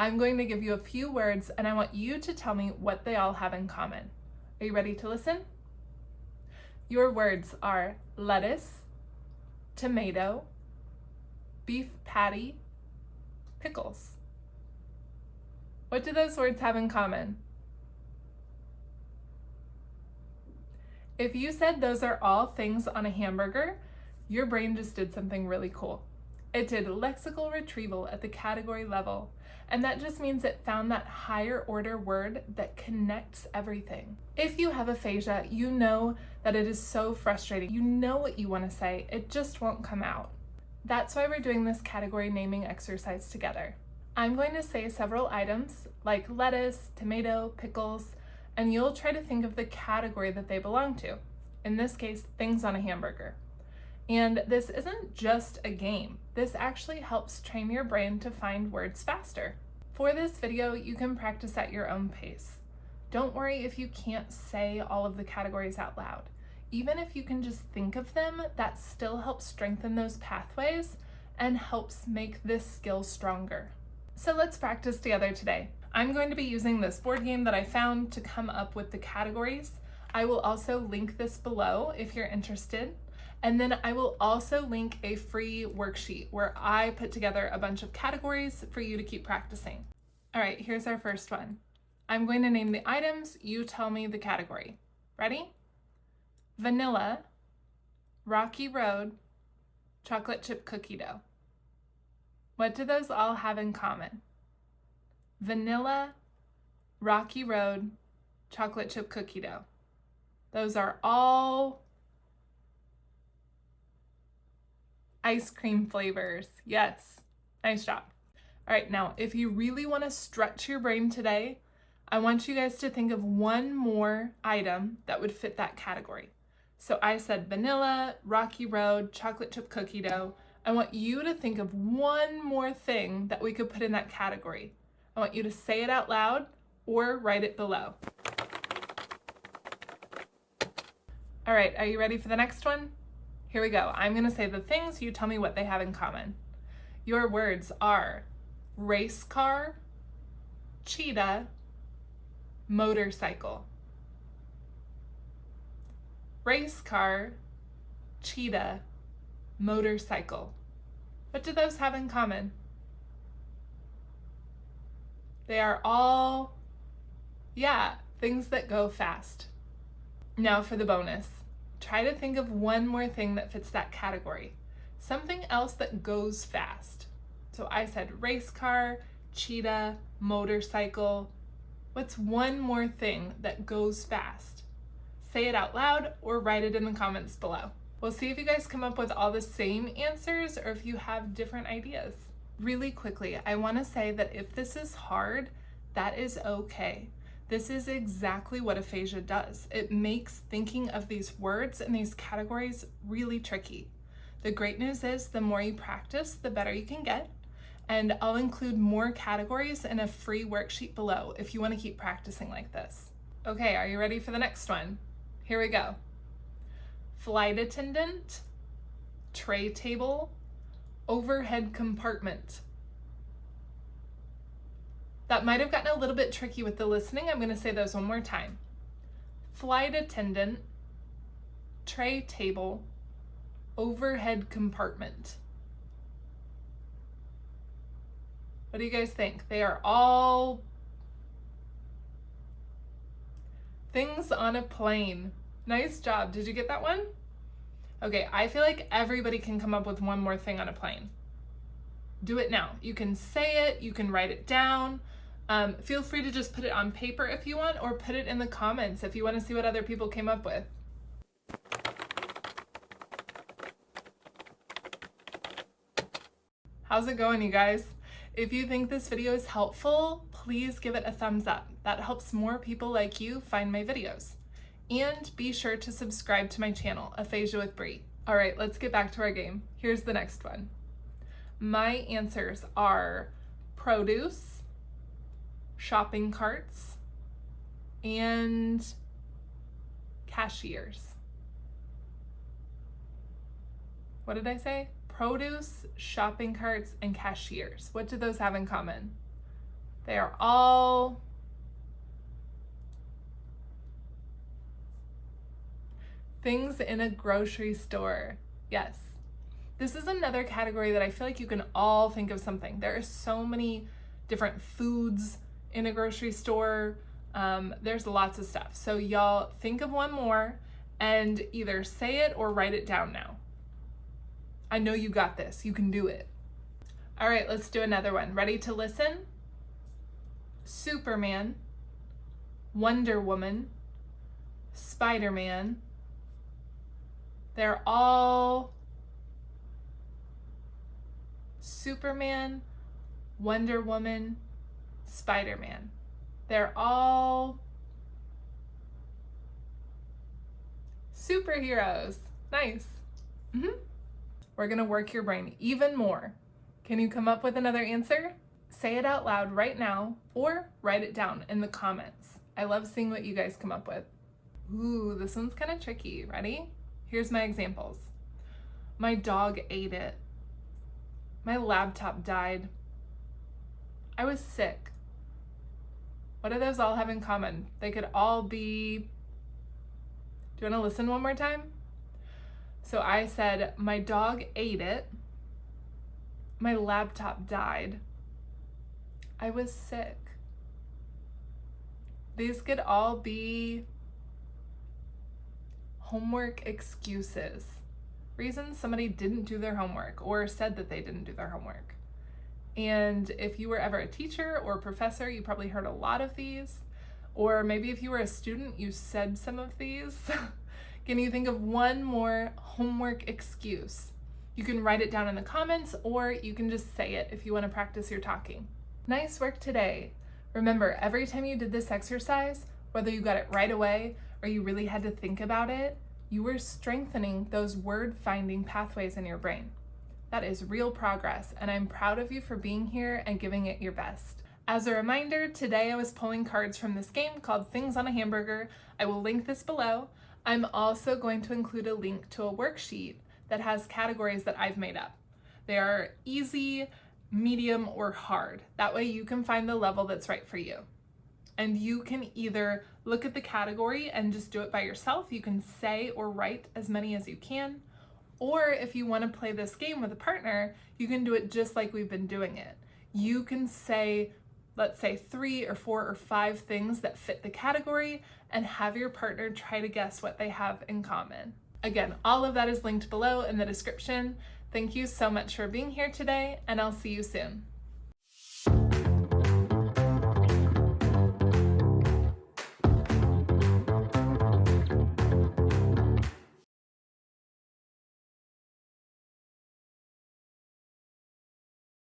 I'm going to give you a few words and I want you to tell me what they all have in common. Are you ready to listen? Your words are lettuce, tomato, beef patty, pickles. What do those words have in common? If you said those are all things on a hamburger, your brain just did something really cool. It did lexical retrieval at the category level, and that just means it found that higher order word that connects everything. If you have aphasia, you know that it is so frustrating. You know what you want to say, it just won't come out. That's why we're doing this category naming exercise together. I'm going to say several items like lettuce, tomato, pickles, and you'll try to think of the category that they belong to. In this case, things on a hamburger. And this isn't just a game. This actually helps train your brain to find words faster. For this video, you can practice at your own pace. Don't worry if you can't say all of the categories out loud. Even if you can just think of them, that still helps strengthen those pathways and helps make this skill stronger. So let's practice together today. I'm going to be using this board game that I found to come up with the categories. I will also link this below if you're interested. And then I will also link a free worksheet where I put together a bunch of categories for you to keep practicing. All right, here's our first one. I'm going to name the items, you tell me the category. Ready? Vanilla, Rocky Road, chocolate chip cookie dough. What do those all have in common? Vanilla, Rocky Road, chocolate chip cookie dough. Those are all ice cream flavors. Yes, nice job. All right, now if you really want to stretch your brain today, I want you guys to think of one more item that would fit that category. So I said vanilla, Rocky Road, chocolate chip cookie dough. I want you to think of one more thing that we could put in that category. I want you to say it out loud or write it below. All right, are you ready for the next one? Here we go. I'm going to say the things, you tell me what they have in common. Your words are race car, cheetah, motorcycle. Race car, cheetah, motorcycle. What do those have in common? They are all, things that go fast. Now for the bonus. Try to think of one more thing that fits that category. Something else that goes fast. So I said race car, cheetah, motorcycle. What's one more thing that goes fast? Say it out loud or write it in the comments below. We'll see if you guys come up with all the same answers or if you have different ideas. Really quickly, I want to say that if this is hard, that is okay. This is exactly what aphasia does. It makes thinking of these words and these categories really tricky. The great news is the more you practice, the better you can get. And I'll include more categories in a free worksheet below if you want to keep practicing like this. Okay, are you ready for the next one? Here we go. Flight attendant, tray table, overhead compartment. That might have gotten a little bit tricky with the listening. I'm going to say those one more time. Flight attendant, tray table, overhead compartment. What do you guys think? They are all things on a plane. Nice job. Did you get that one? Okay, I feel like everybody can come up with one more thing on a plane. Do it now. You can say it, you can write it down. Feel free to just put it on paper if you want, or put it in the comments if you want to see what other people came up with. How's it going, you guys? If you think this video is helpful, please give it a thumbs up. That helps more people like you find my videos. And be sure to subscribe to my channel, Aphasia with Bree. All right, let's get back to our game. Here's the next one. My answers are produce, shopping carts, and cashiers. What did I say? Produce, shopping carts, and cashiers. What do those have in common? They are all things in a grocery store. Yes. This is another category that I feel like you can all think of something. There are so many different foods in a grocery store. There's lots of stuff. So y'all think of one more and either say it or write it down now. I know you got this. You can do it. All right, let's do another one. Ready to listen? Superman, Wonder Woman, Spider-Man. They're all Superman, Wonder Woman, Spider-Man. They're all superheroes. Nice. We're gonna work your brain even more. Can you come up with another answer? Say it out loud right now or write it down in the comments. I love seeing what you guys come up with. Ooh, this one's kind of tricky. Ready? Here's my examples. My dog ate it. My laptop died. I was sick. What do those all have in common? They could all be... Do you want to listen one more time? So I said, my dog ate it. My laptop died. I was sick. These could all be homework excuses. Reasons somebody didn't do their homework or said that they didn't do their homework. And if you were ever a teacher or professor, you probably heard a lot of these. Or maybe if you were a student, you said some of these. Can you think of one more homework excuse? You can write it down in the comments or you can just say it if you want to practice your talking. Nice work today. Remember, every time you did this exercise, whether you got it right away or you really had to think about it, you were strengthening those word-finding pathways in your brain. That is real progress, and I'm proud of you for being here and giving it your best. As a reminder, today I was pulling cards from this game called Things on a Hamburger. I will link this below. I'm also going to include a link to a worksheet that has categories that I've made up. They are easy, medium, or hard. That way you can find the level that's right for you. And you can either look at the category and just do it by yourself. You can say or write as many as you can. Or if you want to play this game with a partner, you can do it just like we've been doing it. You can say, let's say 3 or 4 or 5 things that fit the category and have your partner try to guess what they have in common. Again, all of that is linked below in the description. Thank you so much for being here today, and I'll see you soon.